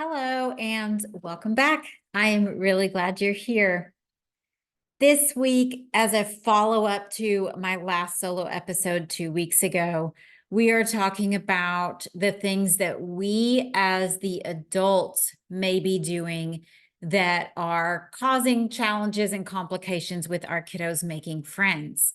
Hello and welcome back. I am really glad you're here. This week, as a follow-up to my last solo episode 2 weeks ago, we are talking about the things that we as the adults may be doing that are causing challenges and complications with our kiddos making friends.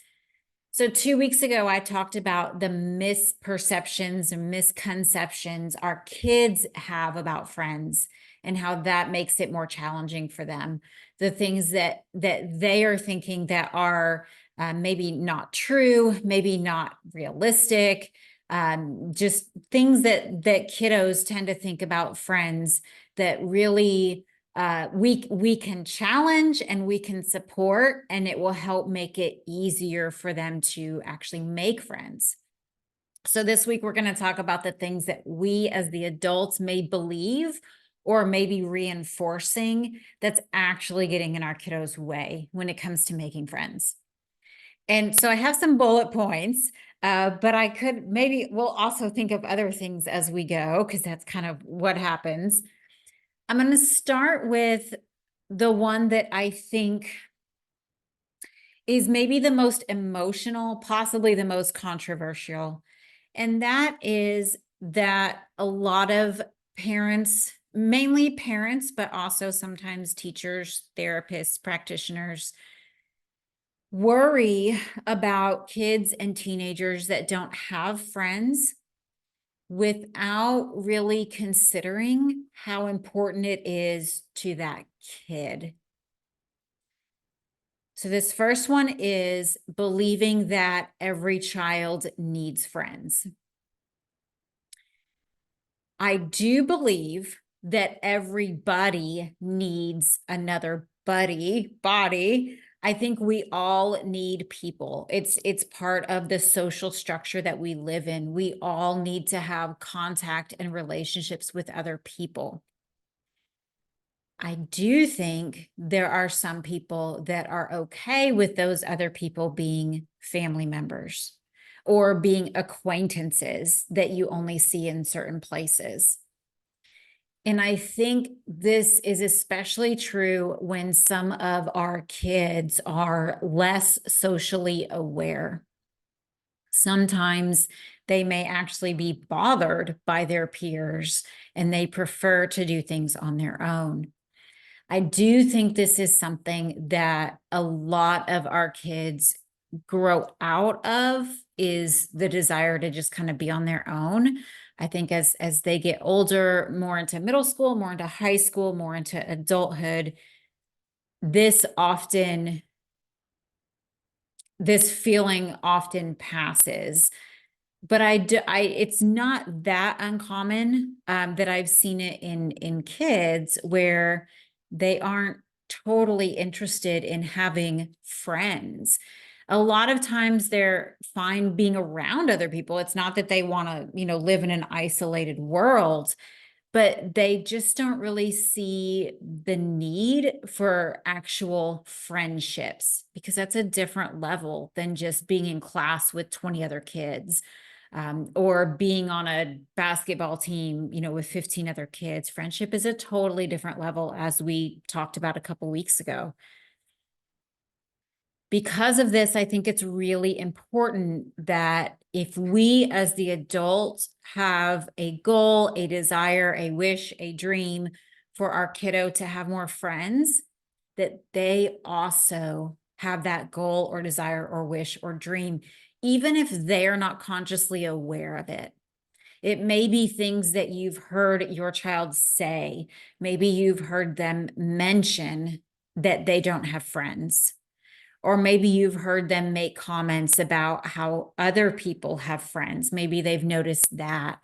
So 2 weeks ago, I talked about the misperceptions and misconceptions our kids have about friends and how that makes it more challenging for them. The things that they are thinking that are maybe not true, maybe not realistic, just things that kiddos tend to think about friends that really we can challenge and we can support, and it will help make it easier for them to actually make friends. So this week, we're going to talk about the things that we as the adults may believe or maybe reinforcing that's actually getting in our kiddos' way when it comes to making friends. And so I have some bullet points, but I could we'll also think of other things as we go, because that's kind of what happens. I'm going to start with the one that I think is maybe the most emotional, possibly the most controversial. And that is that a lot of parents, mainly parents, but also sometimes teachers, therapists, practitioners, worry about kids and teenagers that don't have friends without really considering how important it is to that kid. So this first one is believing that every child needs friends. I do believe that everybody needs another body. I think we all need people. It's part of the social structure that we live in. We all need to have contact and relationships with other people. I do think there are some people that are okay with those other people being family members or being acquaintances that you only see in certain places. And I think this is especially true when some of our kids are less socially aware. Sometimes they may actually be bothered by their peers and they prefer to do things on their own. I do think this is something that a lot of our kids grow out of, is the desire to just kind of be on their own. I think as they get older, more into middle school, more into high school, more into adulthood, this feeling often passes. But it's not that uncommon that I've seen it in kids where they aren't totally interested in having friends. A lot of times they're fine being around other people. It's not that they want to, live in an isolated world, but they just don't really see the need for actual friendships, because that's a different level than just being in class with 20 other kids, or being on a basketball team, with 15 other kids. Friendship is a totally different level, as we talked about a couple weeks ago. Because of this, I think it's really important that if we as the adults have a goal, a desire, a wish, a dream for our kiddo to have more friends, that they also have that goal or desire or wish or dream, even if they're not consciously aware of it. It may be things that you've heard your child say. Maybe you've heard them mention that they don't have friends. Or maybe you've heard them make comments about how other people have friends. Maybe they've noticed that.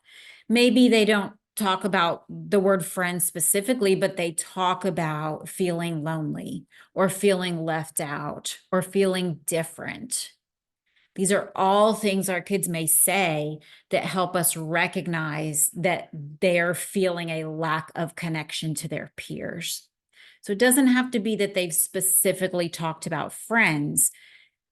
Maybe they don't talk about the word friend specifically, but they talk about feeling lonely or feeling left out or feeling different. These are all things our kids may say that help us recognize that they're feeling a lack of connection to their peers. So it doesn't have to be that they've specifically talked about friends,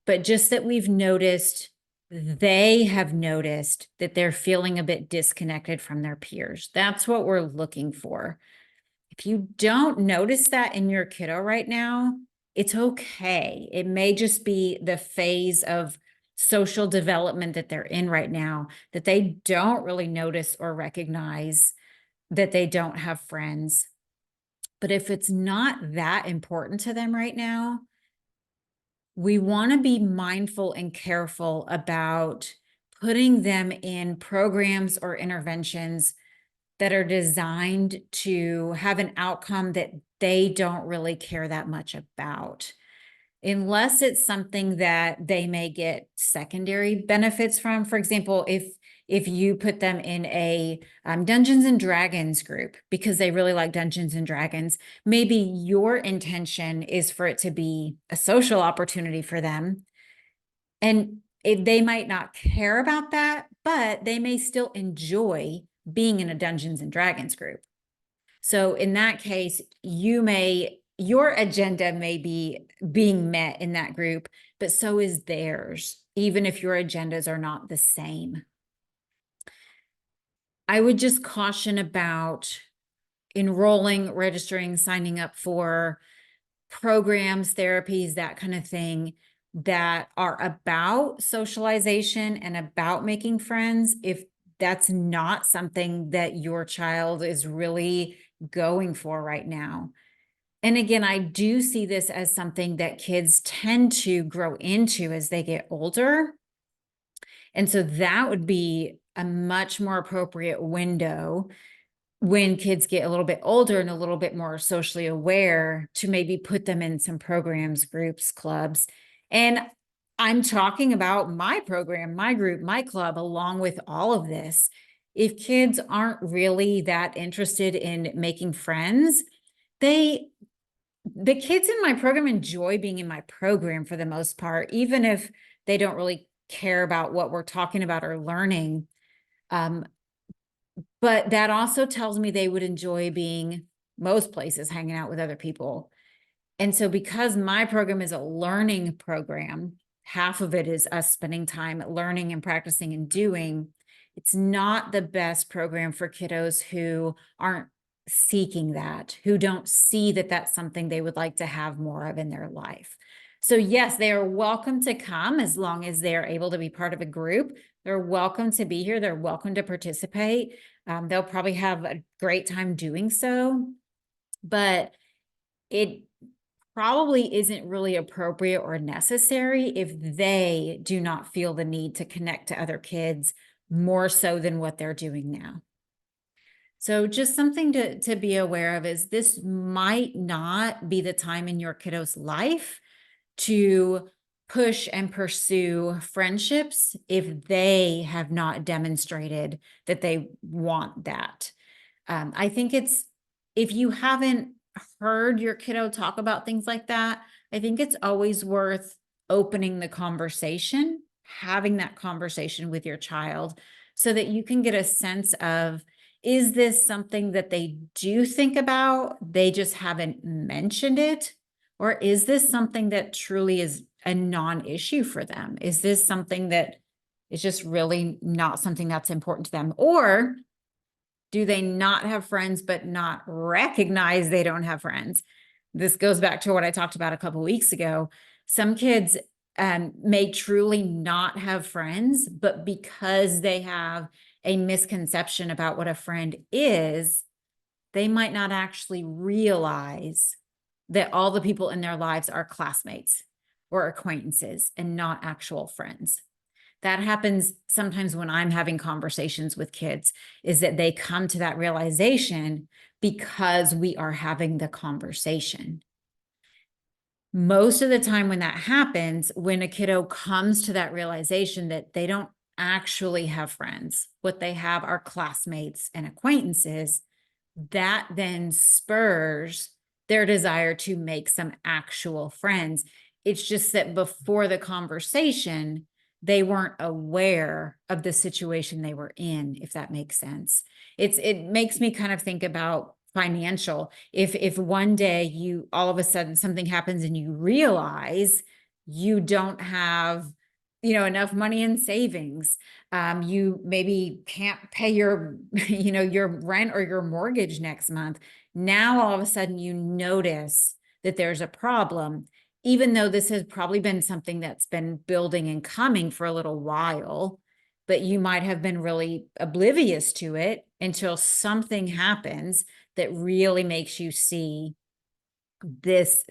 but just that we've noticed they have noticed that they're feeling a bit disconnected from their peers. That's what we're looking for. If you don't notice that in your kiddo right now, it's okay. It may just be the phase of social development that they're in right now, that they don't really notice or recognize that they don't have friends. But if it's not that important to them right now, we want to be mindful and careful about putting them in programs or interventions that are designed to have an outcome that they don't really care that much about. Unless it's something that they may get secondary benefits from. For example, if you put them in a Dungeons and Dragons group because they really like Dungeons and Dragons, maybe your intention is for it to be a social opportunity for them. And if they might not care about that, but they may still enjoy being in a Dungeons and Dragons group. So in that case, your agenda may be being met in that group, but so is theirs, even if your agendas are not the same. I would just caution about enrolling, registering, signing up for programs, therapies, that kind of thing that are about socialization and about making friends if that's not something that your child is really going for right now. And again, I do see this as something that kids tend to grow into as they get older. And so that would be a much more appropriate window when kids get a little bit older and a little bit more socially aware to maybe put them in some programs, groups, clubs. And I'm talking about my program, my group, my club, along with all of this. If kids aren't really that interested in making friends, the kids in my program enjoy being in my program for the most part, even if they don't really care about what we're talking about or learning. But that also tells me they would enjoy being most places, hanging out with other people. And so because my program is a learning program, half of it is us spending time learning and practicing and doing. It's not the best program for kiddos who aren't seeking that, who don't see that that's something they would like to have more of in their life. So yes, they are welcome to come as long as they're able to be part of a group. They're welcome to be here. They're welcome to participate. They'll probably have a great time doing so, but it probably isn't really appropriate or necessary if they do not feel the need to connect to other kids more so than what they're doing now. So just something to be aware of is this might not be the time in your kiddo's life to push and pursue friendships if they have not demonstrated that they want that. I think if you haven't heard your kiddo talk about things like that, I think it's always worth opening the conversation, having that conversation with your child so that you can get a sense of, is this something that they do think about? They just haven't mentioned it? Or is this something that truly is a non-issue for them? Is this something that is just really not something that's important to them? Or do they not have friends, but not recognize they don't have friends? This goes back to what I talked about a couple of weeks ago. Some kids may truly not have friends, but because they have a misconception about what a friend is, they might not actually realize that all the people in their lives are classmates or acquaintances and not actual friends. That happens sometimes when I'm having conversations with kids, is that they come to that realization because we are having the conversation. Most of the time when that happens, when a kiddo comes to that realization that they don't actually have friends, what they have are classmates and acquaintances, that then spurs their desire to make some actual friends. It's just that before the conversation, they weren't aware of the situation they were in, if that makes sense. It makes me kind of think about financial. If one day all of a sudden something happens and you realize you don't have enough money in savings. You maybe can't pay your, your rent or your mortgage next month. Now, all of a sudden you notice that there's a problem, even though this has probably been something that's been building and coming for a little while, but you might have been really oblivious to it until something happens that really makes you see this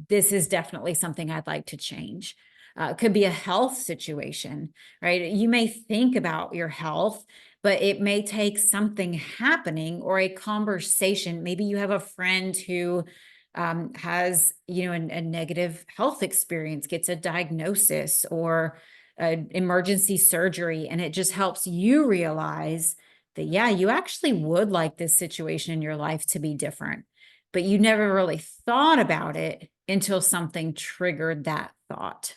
is definitely something I'd like to change. It could be a health situation, right? You may think about your health, but it may take something happening or a conversation. Maybe you have a friend who has, a negative health experience, gets a diagnosis or an emergency surgery, and it just helps you realize that, yeah, you actually would like this situation in your life to be different, but you never really thought about it until something triggered that thought.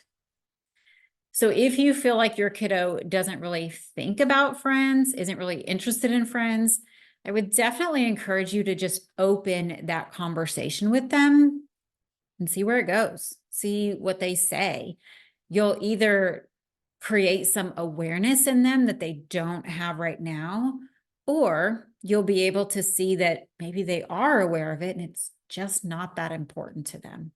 So if you feel like your kiddo doesn't really think about friends, isn't really interested in friends, I would definitely encourage you to just open that conversation with them and see where it goes, see what they say. You'll either create some awareness in them that they don't have right now, or you'll be able to see that maybe they are aware of it and it's just not that important to them.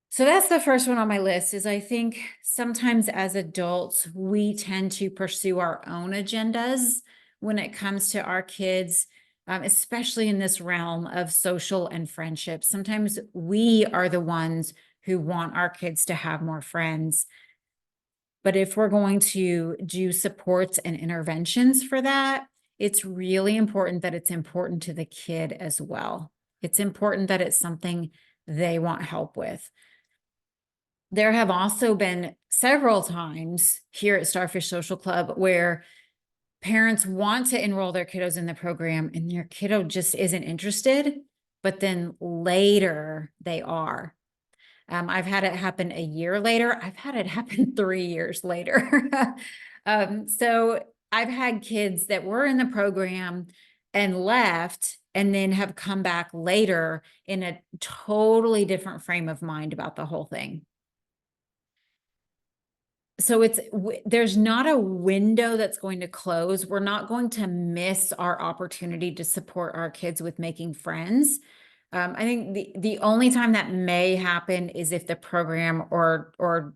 So that's the first one on my list. Is I think sometimes as adults, we tend to pursue our own agendas when it comes to our kids, especially in this realm of social and friendship. Sometimes we are the ones who want our kids to have more friends. But if we're going to do supports and interventions for that, it's really important that it's important to the kid as well. It's important that it's something they want help with. There have also been several times here at Starfish Social Club where parents want to enroll their kiddos in the program and their kiddo just isn't interested, but then later they are. I've had it happen a year later. I've had it happen 3 years later. So I've had kids that were in the program and left and then have come back later in a totally different frame of mind about the whole thing. So there's not a window that's going to close. We're not going to miss our opportunity to support our kids with making friends. I think the only time that may happen is if the program or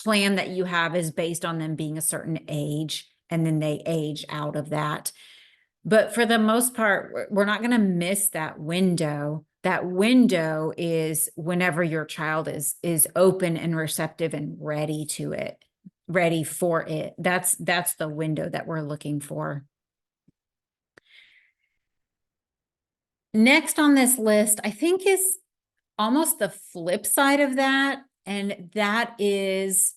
plan that you have is based on them being a certain age and then they age out of that. But for the most part, we're not going to miss that window. That window is whenever your child is open and receptive and ready for it. That's the window that we're looking for. Next on this list, I think, is almost the flip side of that, and that is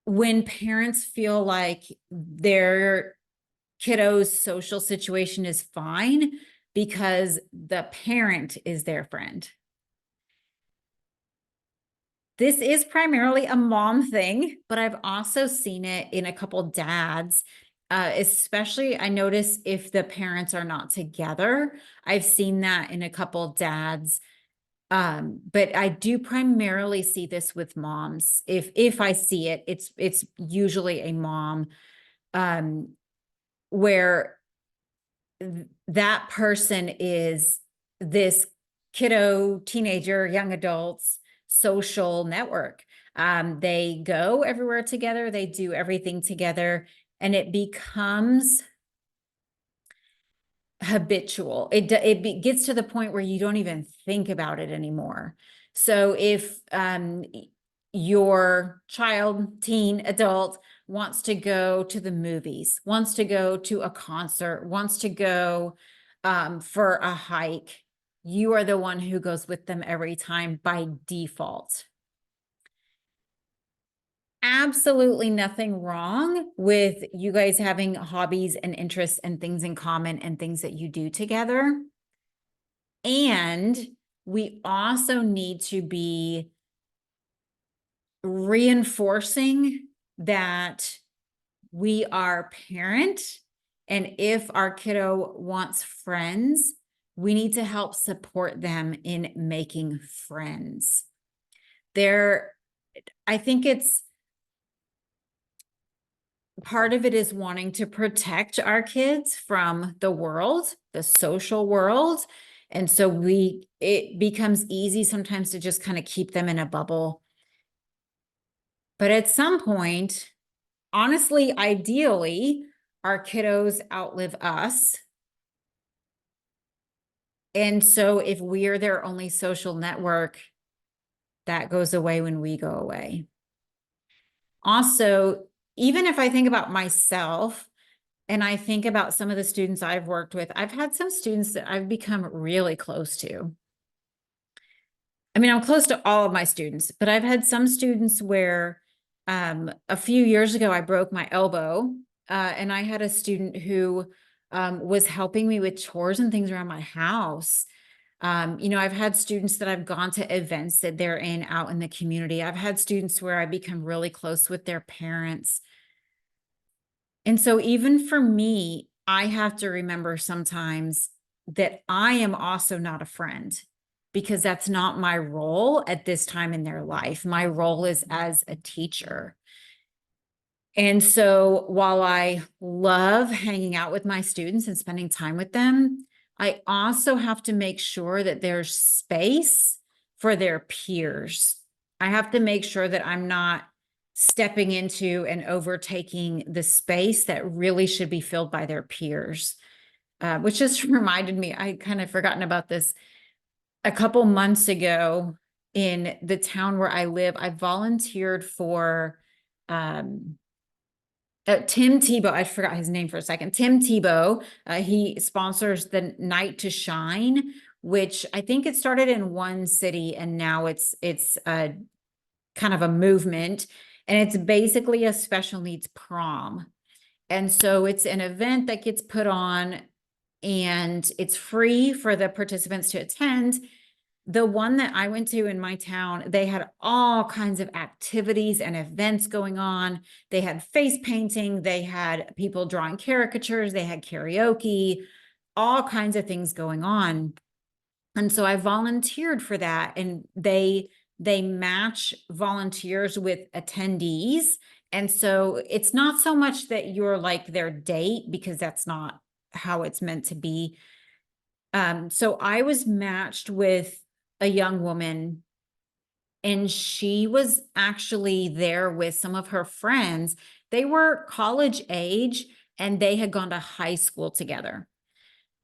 when parents feel like their kiddo's social situation is fine because the parent is their friend. This is primarily a mom thing, but I've also seen it in a couple dads. Especially, I notice if the parents are not together. I've seen that in a couple dads. But I do primarily see this with moms. If I see it, it's usually a mom, where that person is this kiddo, teenager, young adults social network. They go everywhere together, they do everything together, and it becomes habitual. It gets to the point where you don't even think about it anymore. So if your child, teen, adult wants to go to the movies, wants to go to a concert, wants to go for a hike, you are the one who goes with them every time by default. Absolutely nothing wrong with you guys having hobbies and interests and things in common and things that you do together. And we also need to be reinforcing that we are parent, and if our kiddo wants friends, we need to help support them in making friends. I think it's part of it is wanting to protect our kids from the world, the social world. And so it becomes easy sometimes to just kind of keep them in a bubble. But at some point, honestly, ideally, our kiddos outlive us. And so if we're their only social network, that goes away when we go away. Also, even if I think about myself and I think about some of the students I've worked with, I've had some students that I've become really close to. I mean, I'm close to all of my students, but I've had some students where a few years ago, I broke my elbow, and I had a student who was helping me with chores and things around my house. I've had students that I've gone to events that they're in out in the community. I've had students where I become really close with their parents. And so even for me, I have to remember sometimes that I am also not a friend because that's not my role at this time in their life. My role is as a teacher. And so while I love hanging out with my students and spending time with them, I also have to make sure that there's space for their peers. I have to make sure that I'm not stepping into and overtaking the space that really should be filled by their peers, which just reminded me, I kind of forgotten about this. A couple months ago in the town where I live, I volunteered for Tim Tebow. I forgot his name for a second. Tim Tebow. He sponsors the Night to Shine, which I think it started in one city and now it's kind of a movement. And it's basically a special needs prom. And so it's an event that gets put on and it's free for the participants to attend. The one that I went to in my town, they had all kinds of activities and events going on. They had face painting, they had people drawing caricatures, they had karaoke, all kinds of things going on. And so I volunteered for that, and they match volunteers with attendees. And so it's not so much that you're like their date, because that's not how it's meant to be. So I was matched with a young woman, and she was actually there with some of her friends. They were college age and they had gone to high school together.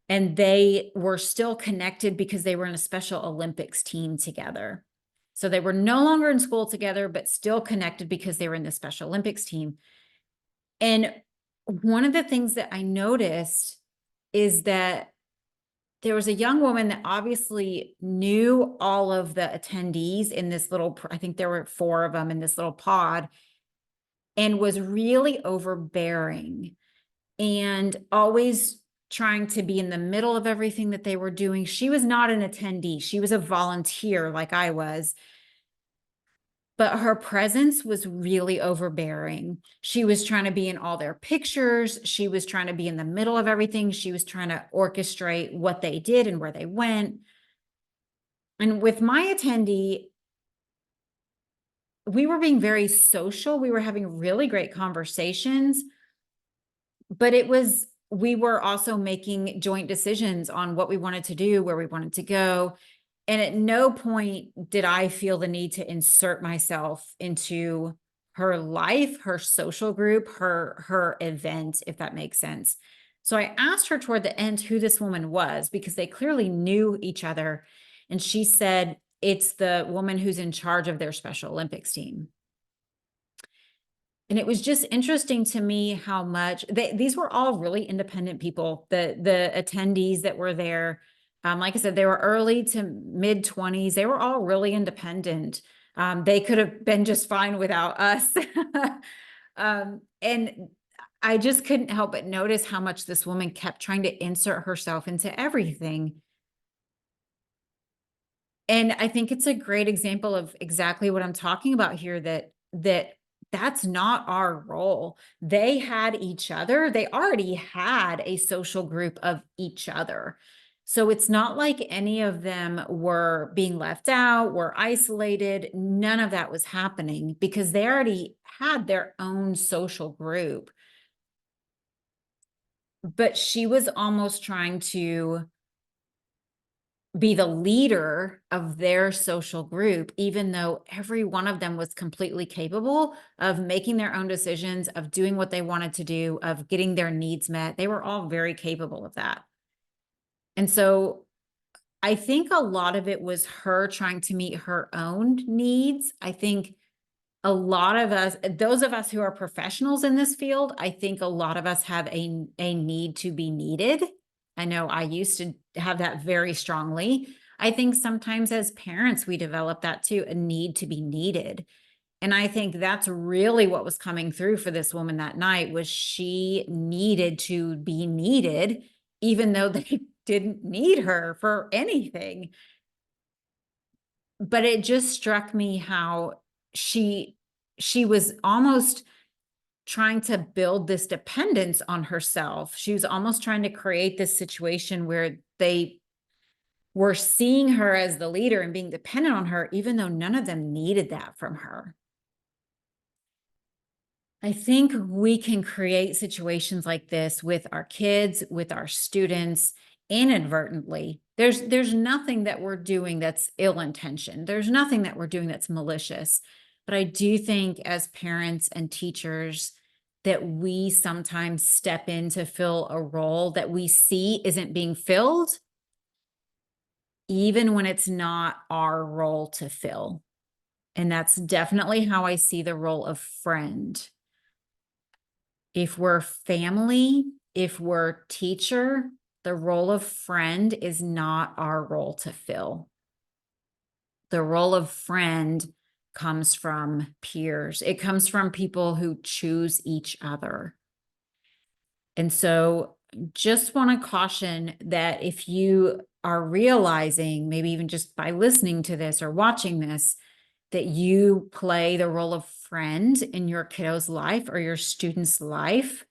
And they were still connected because they were in a Special Olympics team together. So they were no longer in school together, but still connected because they were in the Special Olympics team. And one of the things that I noticed is that there was a young woman that obviously knew all of the attendees in this little, I think there were 4 of them in this little pod, and was really overbearing and always trying to be in the middle of everything that they were doing. She was not an attendee. She was a volunteer like I was. But her presence was really overbearing. She was trying to be in all their pictures. She was trying to be in the middle of everything. She was trying to orchestrate what they did and where they went. And with my attendee, we were being very social. We were having really great conversations, but we were also making joint decisions on what we wanted to do, where we wanted to go. And at no point did I feel the need to insert myself into her life, her social group, her event, if that makes sense. So I asked her toward the end who this woman was, because they clearly knew each other. And she said, it's the woman who's in charge of their Special Olympics team. And it was just interesting to me how much these were all really independent people. The attendees that were there, like I said, they were early to mid 20s. They were all really independent. They could have been just fine without us. And I just couldn't help but notice how much this woman kept trying to insert herself into everything. And I think it's a great example of exactly what I'm talking about here, that's not our role. They had each other. They already had a social group of each other. So it's not like any of them were being left out, were isolated. None of that was happening because they already had their own social group. But she was almost trying to be the leader of their social group, even though every one of them was completely capable of making their own decisions, of doing what they wanted to do, of getting their needs met. They were all very capable of that. And so I think a lot of it was her trying to meet her own needs. I think a lot of us, those of us who are professionals in this field, I think a lot of us have a need to be needed. I know I used to have that very strongly. I think sometimes as parents, we develop that too, a need to be needed. And I think that's really what was coming through for this woman that night was she needed to be needed, even though they didn't need her for anything. But it just struck me how she was almost trying to build this dependence on herself. She was almost trying to create this situation where they were seeing her as the leader and being dependent on her, even though none of them needed that from her. I think we can create situations like this with our kids, with our students, inadvertently. There's nothing that we're doing that's ill-intentioned. There's nothing that we're doing that's malicious. But I do think as parents and teachers that we sometimes step in to fill a role that we see isn't being filled, even when it's not our role to fill. And that's definitely how I see the role of friend. If we're family, if we're teacher, the role of friend is not our role to fill. The role of friend comes from peers. It comes from people who choose each other. And so just want to caution that if you are realizing, maybe even just by listening to this or watching this, that you play the role of friend in your kiddo's life or your student's life,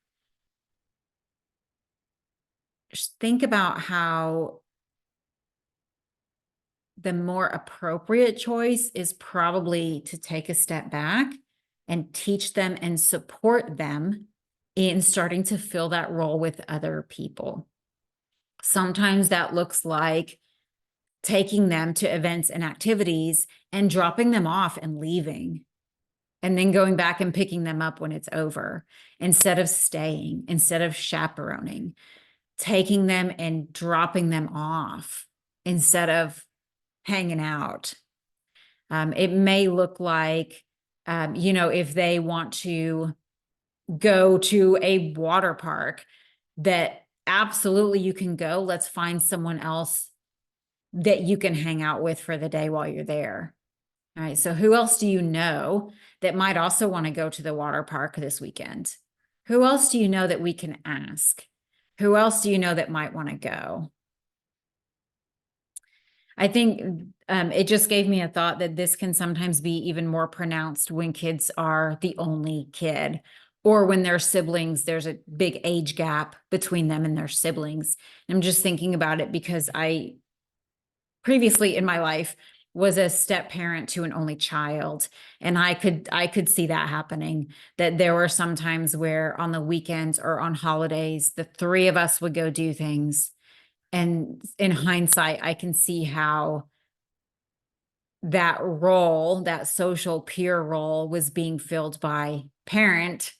just think about how the more appropriate choice is probably to take a step back and teach them and support them in starting to fill that role with other people. Sometimes that looks like taking them to events and activities and dropping them off and leaving, and then going back and picking them up when it's over, instead of staying, instead of chaperoning, taking them and dropping them off instead of hanging out. It may look like, if they want to go to a water park, that absolutely you can go. Let's find someone else that you can hang out with for the day while you're there. All right. So who else do you know that might also want to go to the water park this weekend? Who else do you know that we can ask? Who else do you know that might want to go? I think it just gave me a thought that this can sometimes be even more pronounced when kids are the only kid, or when their siblings, there's a big age gap between them and their siblings. I'm just thinking about it because I previously in my life was a step parent to an only child, and I could see that happening, that there were some times where on the weekends or on holidays the three of us would go do things. And in hindsight, I can see how that role, that social peer role, was being filled by parent,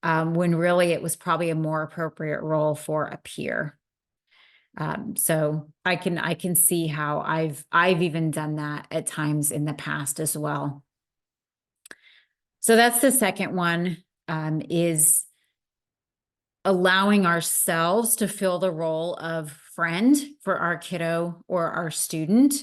when really it was probably a more appropriate role for a peer. So I can see how I've even done that at times in the past as well. So that's the second one, is allowing ourselves to fill the role of friend for our kiddo or our student,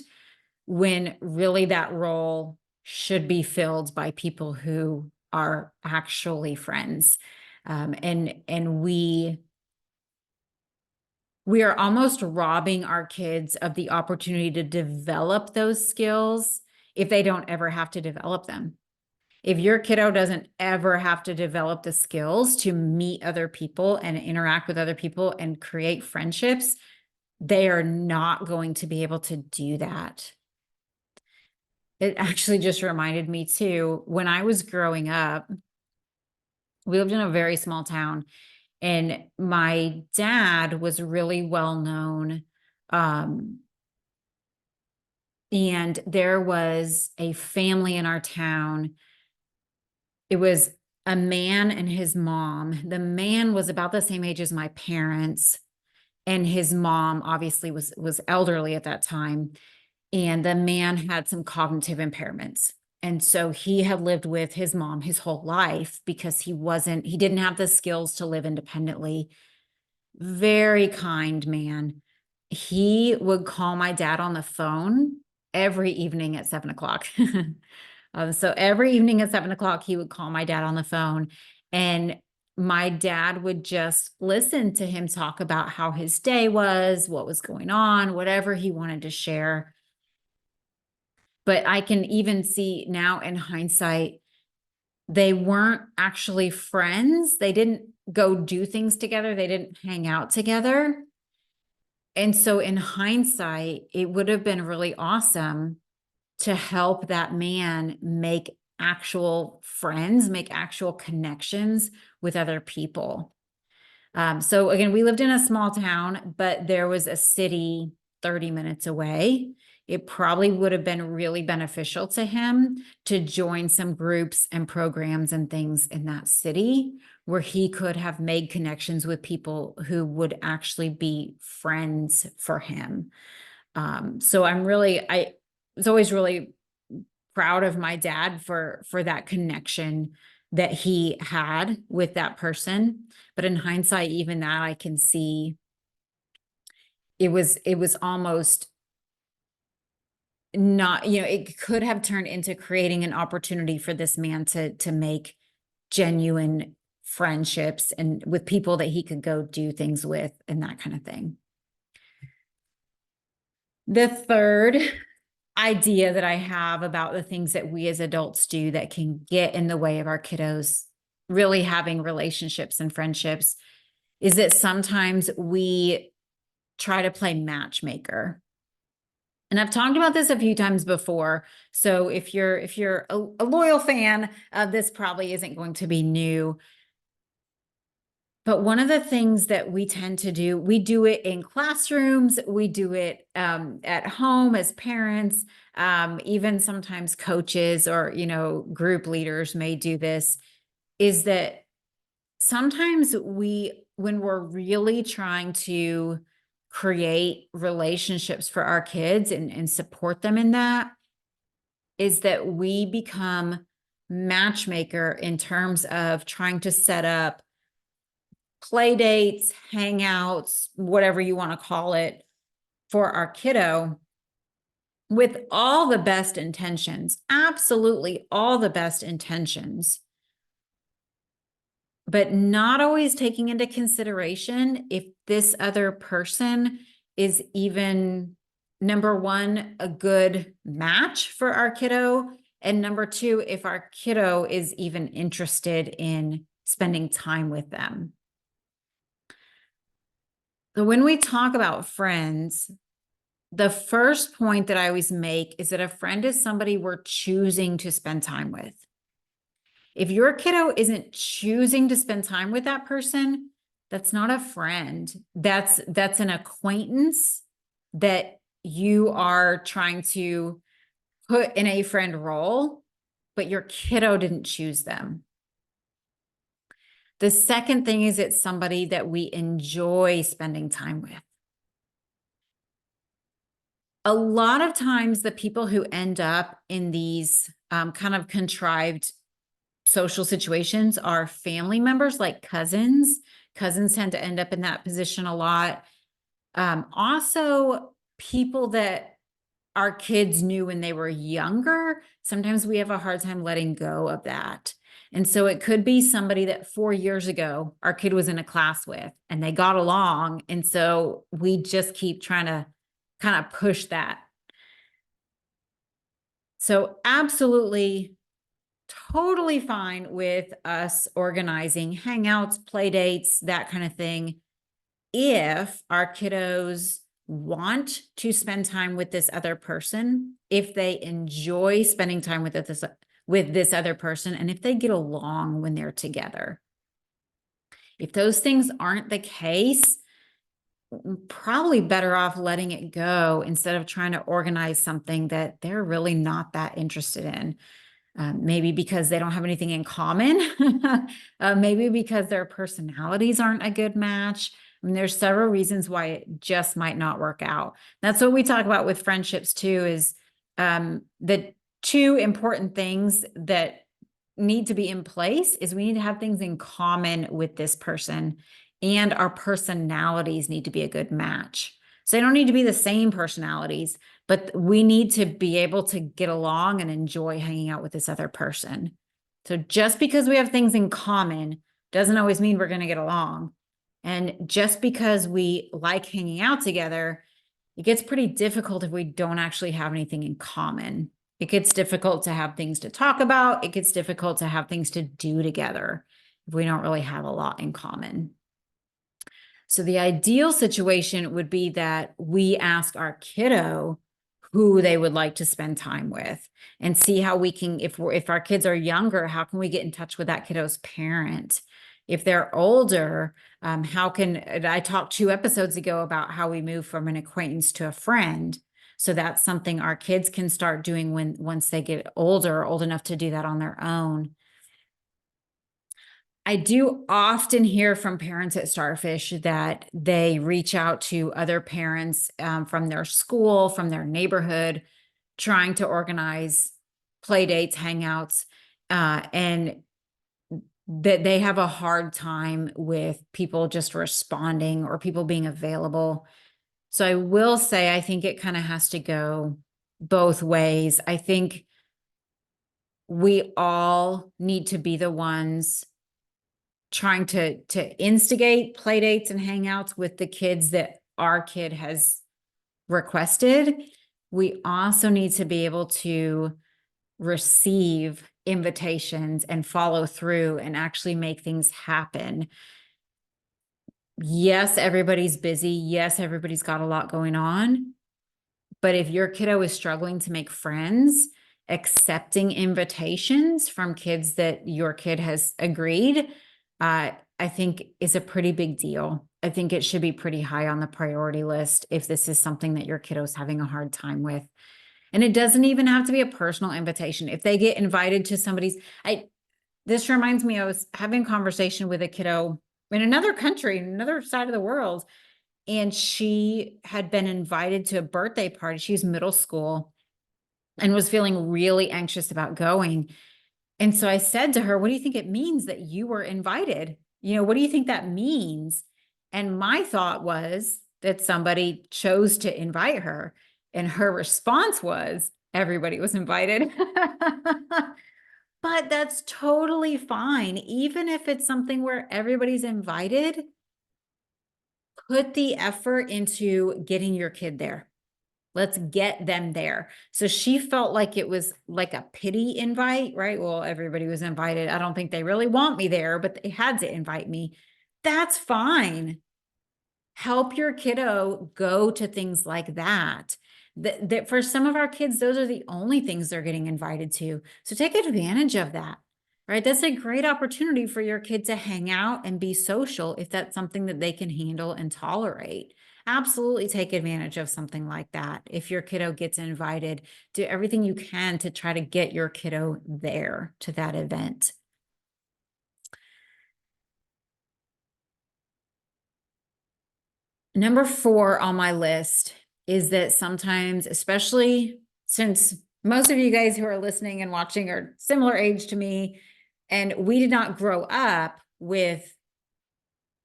when really that role should be filled by people who are actually friends. And we are almost robbing our kids of the opportunity to develop those skills if they don't ever have to develop them. If your kiddo doesn't ever have to develop the skills to meet other people and interact with other people and create friendships, they are not going to be able to do that. It actually just reminded me too, when I was growing up, we lived in a very small town, and my dad was really well known. And there was a family in our town. It was a man and his mom. The man was about the same age as my parents, and his mom obviously was elderly at that time. And the man had some cognitive impairments. And so he had lived with his mom his whole life because he didn't have the skills to live independently. Very kind man. He would call my dad on the phone every evening at 7 o'clock. So every evening at 7 o'clock, he would call my dad on the phone, and my dad would just listen to him talk about how his day was, what was going on, whatever he wanted to share. But I can even see now in hindsight, they weren't actually friends. They didn't go do things together. They didn't hang out together. And so in hindsight, it would have been really awesome to help that man make actual friends, make actual connections with other people. So again, we lived in a small town, but there was a city 30 minutes away. It probably would have been really beneficial to him to join some groups and programs and things in that city where he could have made connections with people who would actually be friends for him. So I was always really proud of my dad for that connection that he had with that person. But in hindsight, even that I can see it was almost not, it could have turned into creating an opportunity for this man to make genuine friendships and with people that he could go do things with and that kind of thing. The third idea that I have about the things that we as adults do that can get in the way of our kiddos really having relationships and friendships is that sometimes we try to play matchmaker. And I've talked about this a few times before. So if you're a loyal fan, this probably isn't going to be new. But one of the things that we tend to do, we do it in classrooms, we do it at home as parents, even sometimes coaches or, group leaders may do this, is that sometimes when we're really trying to create relationships for our kids and support them in that, is that we become matchmaker in terms of trying to set up play dates, hangouts, whatever you want to call it, for our kiddo with all the best intentions, absolutely all the best intentions, but not always taking into consideration if this other person is even, number one, a good match for our kiddo, and number two, if our kiddo is even interested in spending time with them. So when we talk about friends, the first point that I always make is that a friend is somebody we're choosing to spend time with. If your kiddo isn't choosing to spend time with that person, that's not a friend. That's an acquaintance that you are trying to put in a friend role, but your kiddo didn't choose them. The second thing is it's somebody that we enjoy spending time with. A lot of times the people who end up in these kind of contrived social situations are family members, like cousins. Cousins tend to end up in that position a lot. Also, people that our kids knew when they were younger, sometimes we have a hard time letting go of that. And so it could be somebody that 4 years ago our kid was in a class with and they got along. And so we just keep trying to kind of push that. So absolutely, totally fine with us organizing hangouts, play dates, that kind of thing, if our kiddos want to spend time with this other person, if they enjoy spending time with this other person, and if they get along when they're together. If those things aren't the case, probably better off letting it go instead of trying to organize something that they're really not that interested in. Maybe because they don't have anything in common. Maybe because their personalities aren't a good match. I mean, there's several reasons why it just might not work out. That's what we talk about with friendships too, is the two important things that need to be in place is we need to have things in common with this person, and our personalities need to be a good match. So they don't need to be the same personalities, but we need to be able to get along and enjoy hanging out with this other person. So just because we have things in common doesn't always mean we're going to get along. And just because we like hanging out together, it gets pretty difficult if we don't actually have anything in common. It gets difficult to have things to talk about. It gets difficult to have things to do together if we don't really have a lot in common. So the ideal situation would be that we ask our kiddo who they would like to spend time with and see how we can, if our kids are younger, how can we get in touch with that kiddo's parent? If they're older, how can, I talked 2 episodes ago about how we move from an acquaintance to a friend. So that's something our kids can start doing once they get older, old enough to do that on their own. I do often hear from parents at Starfish that they reach out to other parents from their school, from their neighborhood, trying to organize play dates, hangouts, and that they have a hard time with people just responding or people being available. So I will say, I think it kind of has to go both ways. I think we all need to be the ones trying to instigate play dates and hangouts with the kids that our kid has requested. We also need to be able to receive invitations and follow through and actually make things happen. Yes, everybody's busy. Yes, everybody's got a lot going on. But if your kiddo is struggling to make friends, accepting invitations from kids that your kid has agreed, I think is a pretty big deal. I think it should be pretty high on the priority list if this is something that your kiddo's having a hard time with. And it doesn't even have to be a personal invitation. If they get invited to somebody's, this reminds me, I was having a conversation with a kiddo in another country, another side of the world, and she had been invited to a birthday party. She's middle school and was feeling really anxious about going. And so I said to her, what do you think it means that you were invited? You know, what do you think that means? And my thought was that somebody chose to invite her. And her response was, everybody was invited. But that's totally fine. Even if it's something where everybody's invited, put the effort into getting your kid there. Let's get them there. So she felt like it was like a pity invite, right? Well, everybody was invited. I don't think they really want me there, but they had to invite me. That's fine. Help your kiddo go to things like that. That for some of our kids, those are the only things they're getting invited to. So take advantage of that, right? That's a great opportunity for your kid to hang out and be social if that's something that they can handle and tolerate. Absolutely take advantage of something like that. If your kiddo gets invited, do everything you can to try to get your kiddo there to that event. Number 4 on my list is that sometimes, especially since most of you guys who are listening and watching are similar age to me, and we did not grow up with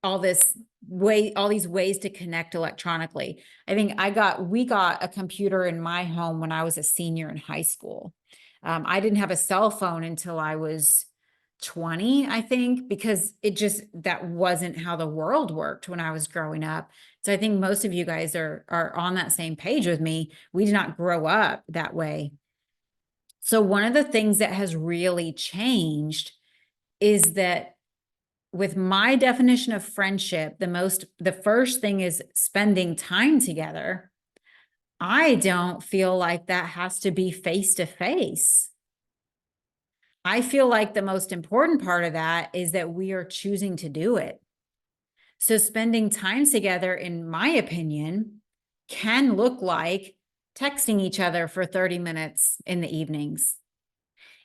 all these ways to connect electronically. I think we got a computer in my home when I was a senior in high school. I didn't have a cell phone until I was 20, I think, because that wasn't how the world worked when I was growing up. So I think most of you guys are on that same page with me. We did not grow up that way. So one of the things that has really changed is that with my definition of friendship, the first thing is spending time together. I don't feel like that has to be face to face. I feel like the most important part of that is that we are choosing to do it. So spending time together, in my opinion, can look like texting each other for 30 minutes in the evenings.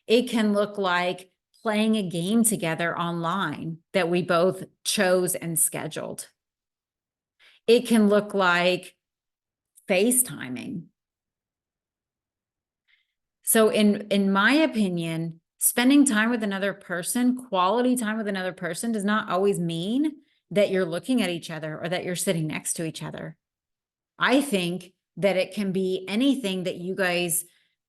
It can look like playing a game together online that we both chose and scheduled. It can look like FaceTiming. So in my opinion, spending time with another person, quality time with another person, does not always mean that you're looking at each other or that you're sitting next to each other. I think that it can be anything that you guys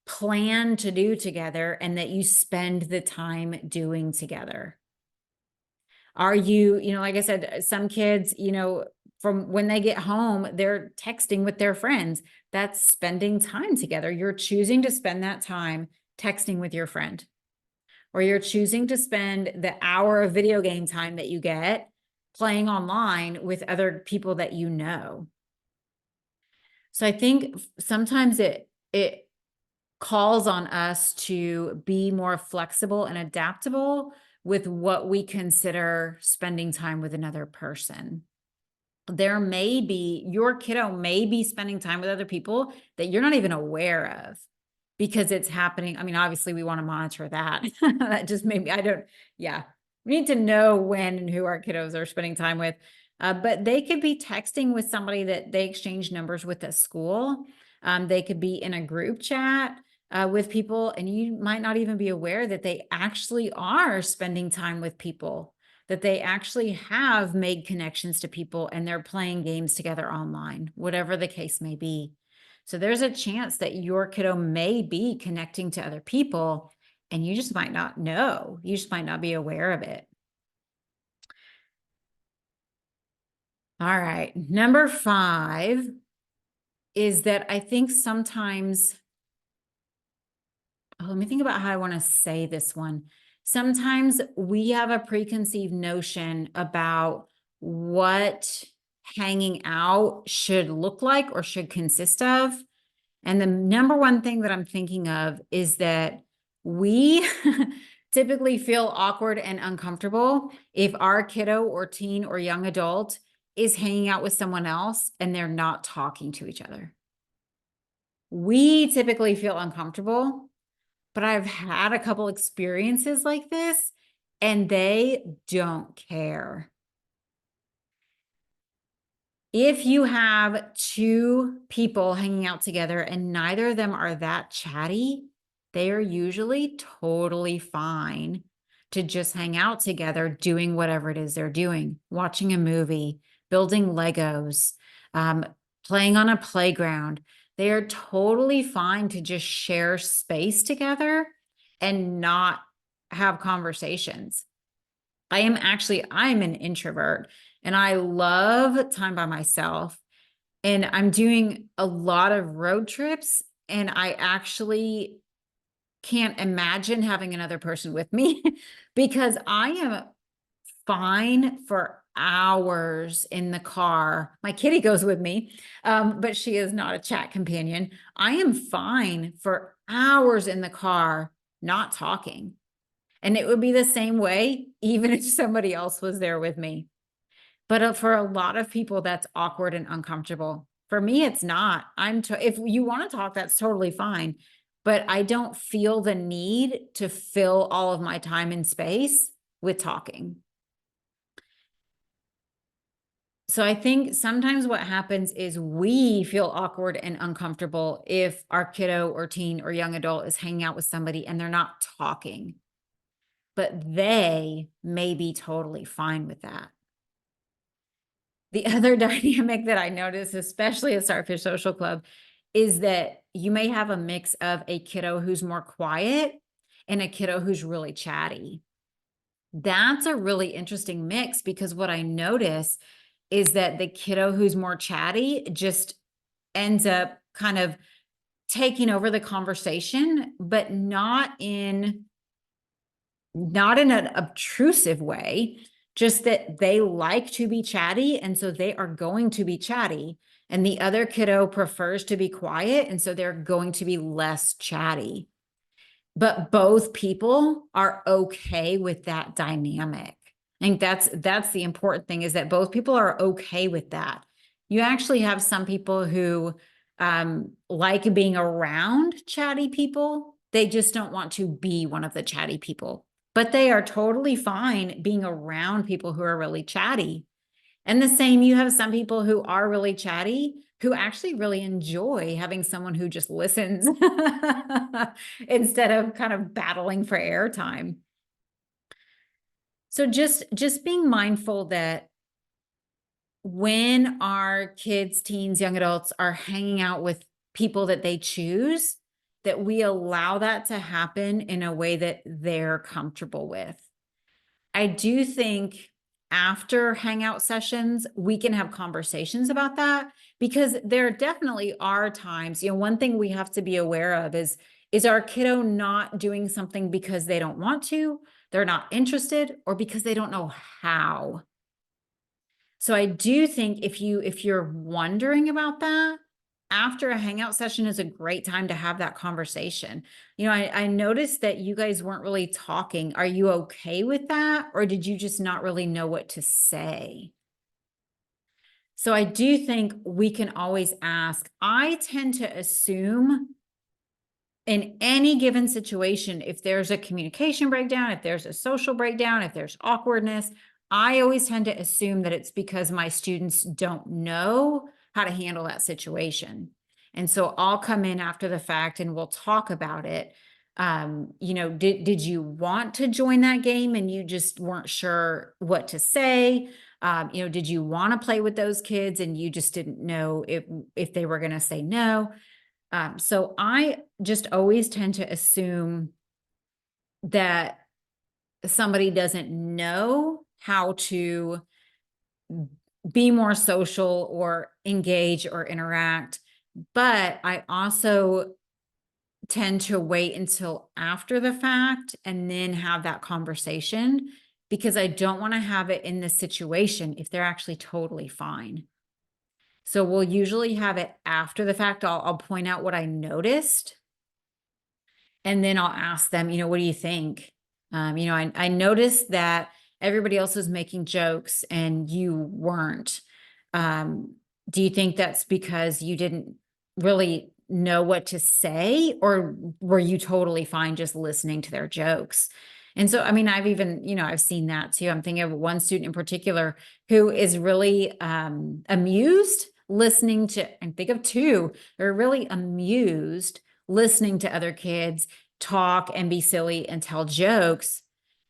plan to do together and that you spend the time doing together. Are you, like I said, some kids, from when they get home, they're texting with their friends. That's spending time together. You're choosing to spend that time texting with your friend, or you're choosing to spend the hour of video game time that you get playing online with other people that you know. So I think sometimes it calls on us to be more flexible and adaptable with what we consider spending time with another person. Your kiddo may be spending time with other people that you're not even aware of because it's happening. I mean, obviously we want to monitor that. That just maybe, yeah. We need to know when and who our kiddos are spending time with. But they could be texting with somebody that they exchange numbers with at school. They could be in a group chat with people, and you might not even be aware that they actually are spending time with people, that they actually have made connections to people and they're playing games together online, whatever the case may be. So there's a chance that your kiddo may be connecting to other people and you just might not know. You just might not be aware of it. All right. Number 5 is that I think sometimes, let me think about how I want to say this one. Sometimes we have a preconceived notion about what hanging out should look like or should consist of. And the number one thing that I'm thinking of is that we typically feel awkward and uncomfortable if our kiddo or teen or young adult is hanging out with someone else and they're not talking to each other. We typically feel uncomfortable, but I've had a couple experiences like this and they don't care. If you have 2 people hanging out together and neither of them are that chatty, they are usually totally fine to just hang out together, doing whatever it is they're doing, watching a movie, building Legos, playing on a playground. They are totally fine to just share space together and not have conversations. I'm an introvert and I love time by myself. And I'm doing a lot of road trips and I actually can't imagine having another person with me because I am fine for hours in the car. My kitty goes with me, but she is not a chat companion. I am fine for hours in the car, not talking. And it would be the same way, even if somebody else was there with me. But for a lot of people, that's awkward and uncomfortable. For me, it's not. If you want to talk, that's totally fine. But I don't feel the need to fill all of my time and space with talking. So I think sometimes what happens is we feel awkward and uncomfortable if our kiddo or teen or young adult is hanging out with somebody and they're not talking. But they may be totally fine with that. The other dynamic that I notice, especially at Starfish Social Club, is that you may have a mix of a kiddo who's more quiet and a kiddo who's really chatty. That's a really interesting mix because what I notice is that the kiddo who's more chatty just ends up kind of taking over the conversation, but not in an obtrusive way, just that they like to be chatty. And so they are going to be chatty. And the other kiddo prefers to be quiet. And so they're going to be less chatty. But both people are okay with that dynamic. I think that's the important thing, is that both people are okay with that. You actually have some people who like being around chatty people. They just don't want to be one of the chatty people, but they are totally fine being around people who are really chatty. And the same, you have some people who are really chatty who actually really enjoy having someone who just listens instead of kind of battling for airtime. So just being mindful that when our kids, teens, young adults are hanging out with people that they choose, that we allow that to happen in a way that they're comfortable with. I do think after hangout sessions, we can have conversations about that, because there definitely are times, one thing we have to be aware of is our kiddo not doing something because they don't want to, they're not interested, or because they don't know how. So I do think if you're wondering about that, after a hangout session is a great time to have that conversation. I noticed that you guys weren't really talking. Are you okay with that? Or did you just not really know what to say? So I do think we can always ask. I tend to assume in any given situation, if there's a communication breakdown, if there's a social breakdown, if there's awkwardness, I always tend to assume that it's because my students don't know how to handle that situation. And so I'll come in after the fact and we'll talk about it. Did you want to join that game and you just weren't sure what to say? Did you want to play with those kids and you just didn't know if they were going to say no? So I just always tend to assume that somebody doesn't know how to be more social or engage or interact. But I also tend to wait until after the fact and then have that conversation, because I don't want to have it in this situation if they're actually totally fine. So we'll usually have it after the fact. I'll point out what I noticed. And then I'll ask them, what do you think? I noticed that everybody else was making jokes and you weren't. Do you think that's because you didn't really know what to say, or were you totally fine just listening to their jokes? And so, I've seen that too. I'm thinking of one student in particular who is really amused listening to, and think of two, they're really amused listening to other kids talk and be silly and tell jokes,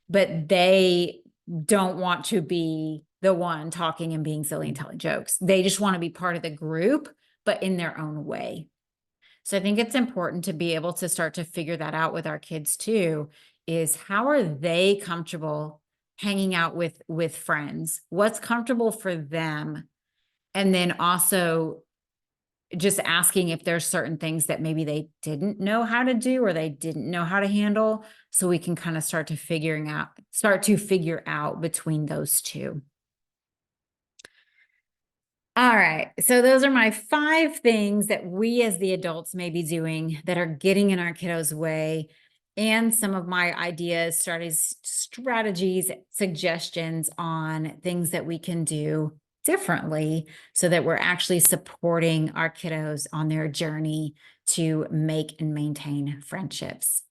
but they don't want to be the one talking and being silly and telling jokes. They just want to be part of the group, but in their own way. So I think it's important to be able to start to figure that out with our kids too, is how are they comfortable hanging out with friends? What's comfortable for them? And then also just asking if there's certain things that maybe they didn't know how to do or they didn't know how to handle, so we can kind of start to figure out between those two. All right. So those are my 5 things that we as the adults may be doing that are getting in our kiddos' way, and some of my ideas, strategies, suggestions on things that we can do differently so that we're actually supporting our kiddos on their journey to make and maintain friendships.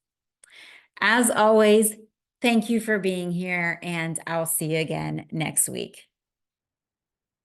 As always, thank you for being here, and I'll see you again next week.